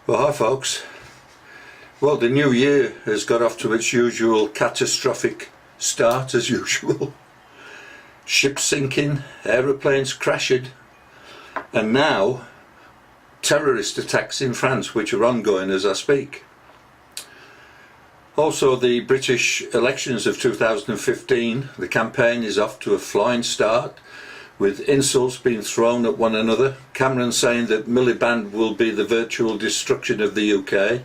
Well, hi folks. Well, the new year has got off to its usual catastrophic start as usual. Ships sinking, aeroplanes crashing, and now terrorist attacks in France, which are ongoing as I speak. Also, the British elections of 2015, the campaign is off to a flying start, with insults being thrown at one another. Cameron saying that Miliband will be the virtual destruction of the UK.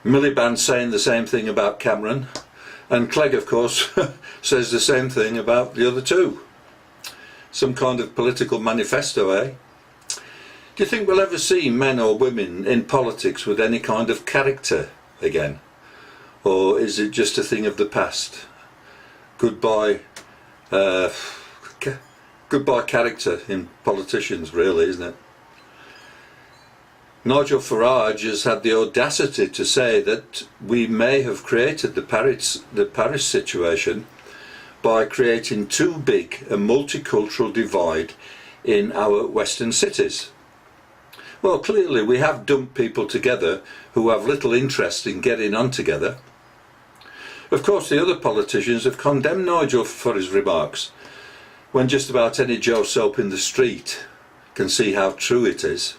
Miliband saying the same thing about Cameron. And Clegg, of course, says the same thing about the other two. Some kind of political manifesto, eh? Do you think we'll ever see men or women in politics with any kind of character again? Or is it just a thing of the past? Goodbye character in politicians, really, isn't it? Nigel Farage has had the audacity to say that we may have created the Paris situation by creating too big a multicultural divide in our Western cities. Well, clearly we have dumped people together who have little interest in getting on together. Of course, the other politicians have condemned Nigel for his remarks, when just about any Joe Soap in the street can see how true it is.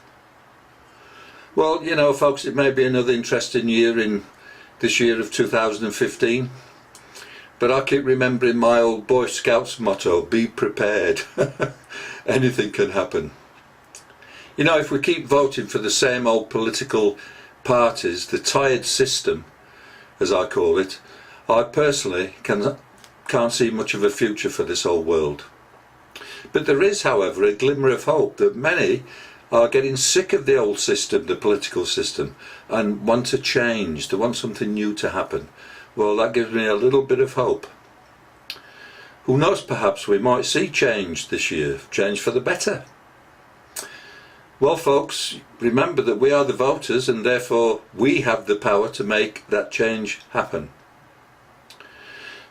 Well, you know, folks, it may be another interesting year in this year of 2015, but I keep remembering my old Boy Scouts motto, be prepared. Anything can happen. You know, if we keep voting for the same old political parties, the tired system, as I call it, I personally can't see much of a future for this whole world. But there is, however, a glimmer of hope that many are getting sick of the old system, the political system, and want to change, they want something new to happen. Well, that gives me a little bit of hope. Who knows, perhaps we might see change this year, change for the better. Well, folks, remember that we are the voters and therefore we have the power to make that change happen.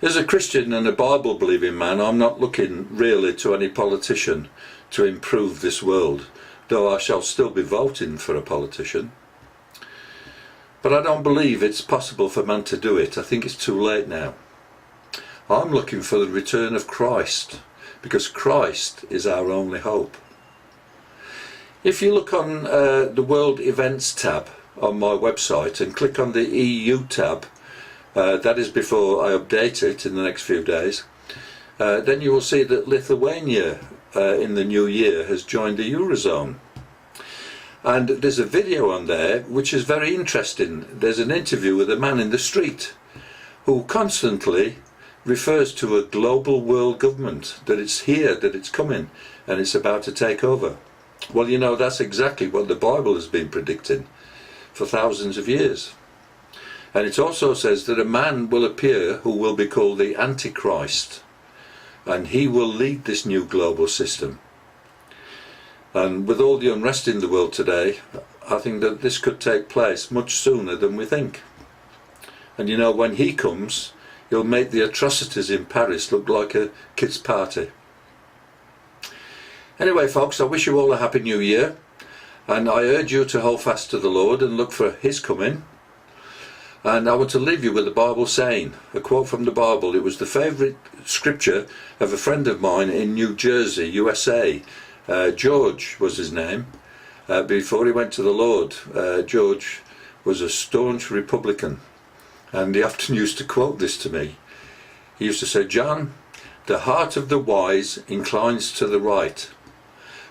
As a Christian and a Bible-believing man, I'm not looking really to any politician to improve this world, though I shall still be voting for a politician. But I don't believe it's possible for man to do it. I think it's too late now. I'm looking for the return of Christ, because Christ is our only hope. If you look on the World Events tab on my website and click on the EU tab, that is before I update it in the next few days, then you will see that Lithuania in the new year has joined the Eurozone. And there's a video on there which is very interesting. There's an interview with a man in the street who constantly refers to a global world government, that it's here, that it's coming, and it's about to take over. Well, you know, that's exactly what the Bible has been predicting for thousands of years. And it also says that a man will appear who will be called the Antichrist, and he will lead this new global system. And with all the unrest in the world today, I think that this could take place much sooner than we think. And you know, when he comes, he'll make the atrocities in Paris look like a kid's party. Anyway, folks, I wish you all a happy new year, and I urge you to hold fast to the Lord and look for his coming. And I want to leave you with a Bible saying, a quote from the Bible. It was the favourite scripture of a friend of mine in New Jersey, USA. George was his name. Before he went to the Lord, George was a staunch Republican. And he often used to quote this to me. He used to say, John, the heart of the wise inclines to the right,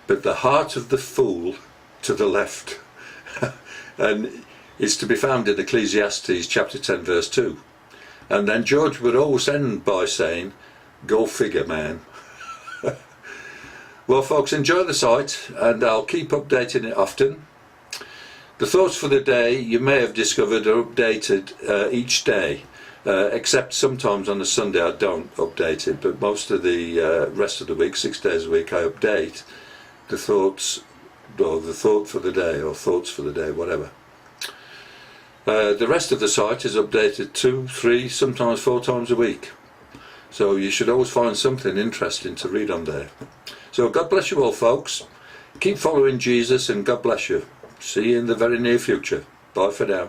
but the heart of the fool to the left. And it's to be found in Ecclesiastes chapter 10 verse 2. And then George would always end by saying, go figure, man. Well, folks, enjoy the site, and I'll keep updating it often. The thoughts for the day, you may have discovered, are updated each day, except sometimes on a Sunday I don't update it, but most of the rest of the week, 6 days a week, I update the thoughts, or the thought for the day, or thoughts for the day, whatever. The rest of the site is updated 2, 3, sometimes 4 times a week. So you should always find something interesting to read on there. So God bless you all, folks. Keep following Jesus, and God bless you. See you in the very near future. Bye for now.